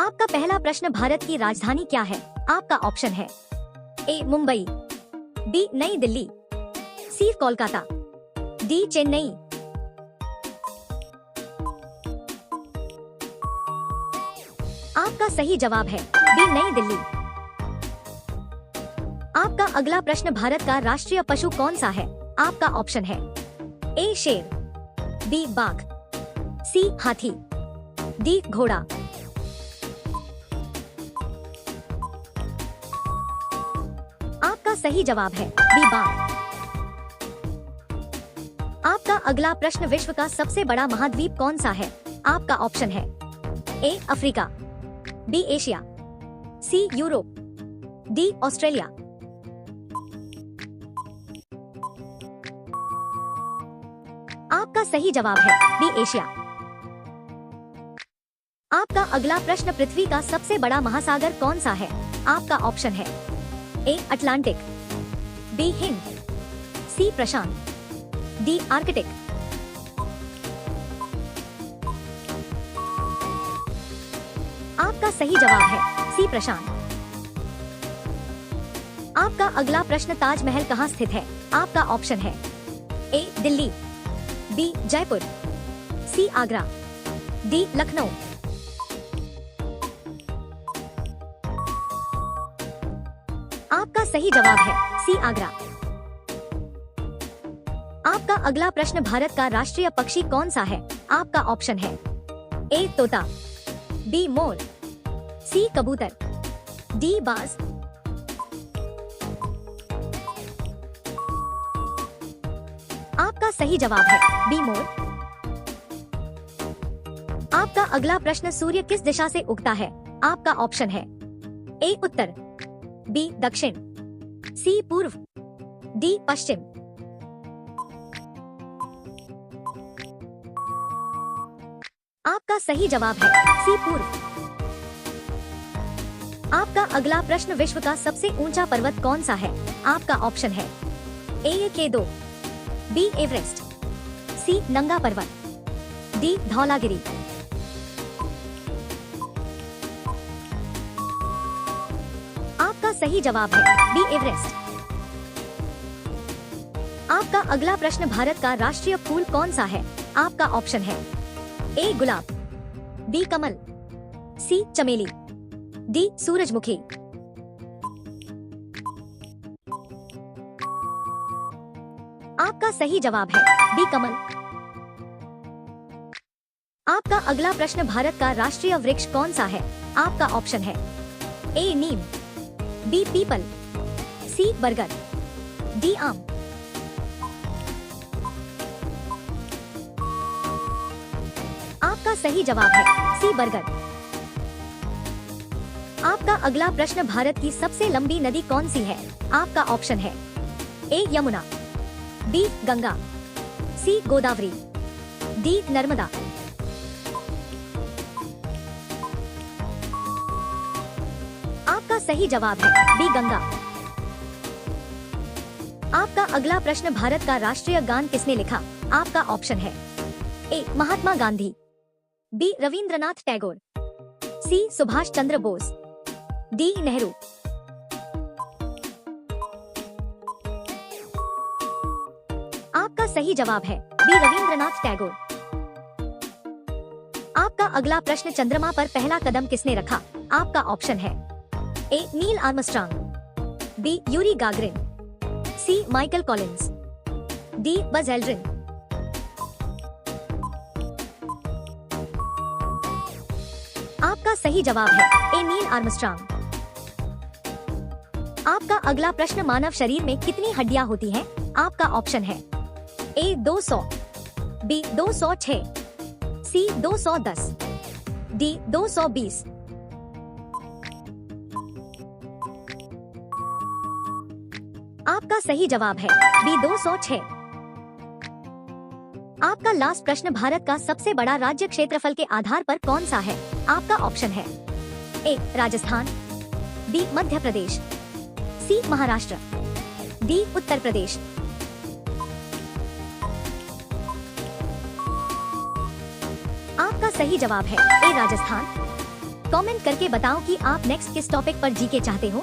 आपका पहला प्रश्न, भारत की राजधानी क्या है? आपका ऑप्शन है ए मुंबई, बी नई दिल्ली, सी कोलकाता, डी चेन्नई। आपका सही जवाब है बी नई दिल्ली। आपका अगला प्रश्न, भारत का राष्ट्रीय पशु कौन सा है? आपका ऑप्शन है ए शेर, बी बाघ, सी हाथी, डी घोड़ा। आपका सही जवाब है बी बाघ। आपका अगला प्रश्न, विश्व का सबसे बड़ा महाद्वीप कौन सा है? आपका ऑप्शन है A Africa, B Asia, C Europe, D Australia. आपका सही जवाब है बी एशिया। आपका अगला प्रश्न, पृथ्वी का सबसे बड़ा महासागर कौन सा है? आपका ऑप्शन है A Atlantic, B Hind, C प्रशांत, डी आर्कटिक। आपका सही जवाब है सी प्रशांत। आपका अगला प्रश्न, ताजमहल कहाँ स्थित है? आपका ऑप्शन है ए दिल्ली, बी जयपुर, सी आगरा, डी लखनऊ। आपका सही जवाब है सी आगरा। आपका अगला प्रश्न, भारत का राष्ट्रीय पक्षी कौन सा है? आपका ऑप्शन है ए तोता, बी मोर, सी कबूतर, डी बाज। आपका सही जवाब है बी मोर। आपका अगला प्रश्न, सूर्य किस दिशा से उगता है? आपका ऑप्शन है ए उत्तर, बी दक्षिण, सी पूर्व, डी पश्चिम। आपका सही जवाब है सी पूर्व। आपका अगला प्रश्न, विश्व का सबसे ऊंचा पर्वत कौन सा है? आपका ऑप्शन है ए K2, बी एवरेस्ट, सी नंगा पर्वत, डी धौलागिरी। आपका सही जवाब है बी एवरेस्ट। आपका अगला प्रश्न, भारत का राष्ट्रीय फूल कौन सा है? आपका ऑप्शन है ए गुलाब, बी कमल, सी चमेली, डी सूरजमुखी। आपका सही जवाब है बी कमल। आपका अगला प्रश्न, भारत का राष्ट्रीय वृक्ष कौन सा है? आपका ऑप्शन है ए नीम, बी पीपल, सी बरगद, डी आम। आपका सही जवाब है सी बरगद। आपका अगला प्रश्न, भारत की सबसे लंबी नदी कौन सी है? आपका ऑप्शन है ए यमुना, बी गंगा, सी गोदावरी, डी नर्मदा। आपका सही जवाब है बी गंगा। आपका अगला प्रश्न, भारत का राष्ट्रीय गान किसने लिखा? आपका ऑप्शन है ए महात्मा गांधी, बी रविंद्रनाथ टैगोर, सी सुभाष चंद्र बोस, डी नेहरू। आपका सही जवाब है बी रविंद्रनाथ टैगोर। आपका अगला प्रश्न, चंद्रमा पर पहला कदम किसने रखा? आपका ऑप्शन है A Neil Armstrong, B Yuri Gagarin, C Michael Collins, D Buzz Aldrin. आपका सही जवाब है ए नील आर्मस्ट्रांग। आपका अगला प्रश्न, मानव शरीर में कितनी हड्डियां होती हैं? आपका ऑप्शन है ए 200, बी 206, सी 210, डी 220। आपका सही जवाब है बी 206। आपका लास्ट प्रश्न, भारत का सबसे बड़ा राज्य क्षेत्रफल के आधार पर कौन सा है? आपका ऑप्शन है ए राजस्थान, बी मध्य प्रदेश, सी महाराष्ट्र, डी उत्तर प्रदेश। आपका सही जवाब है ए राजस्थान। कमेंट करके बताओ कि आप नेक्स्ट किस टॉपिक पर जीके चाहते हो।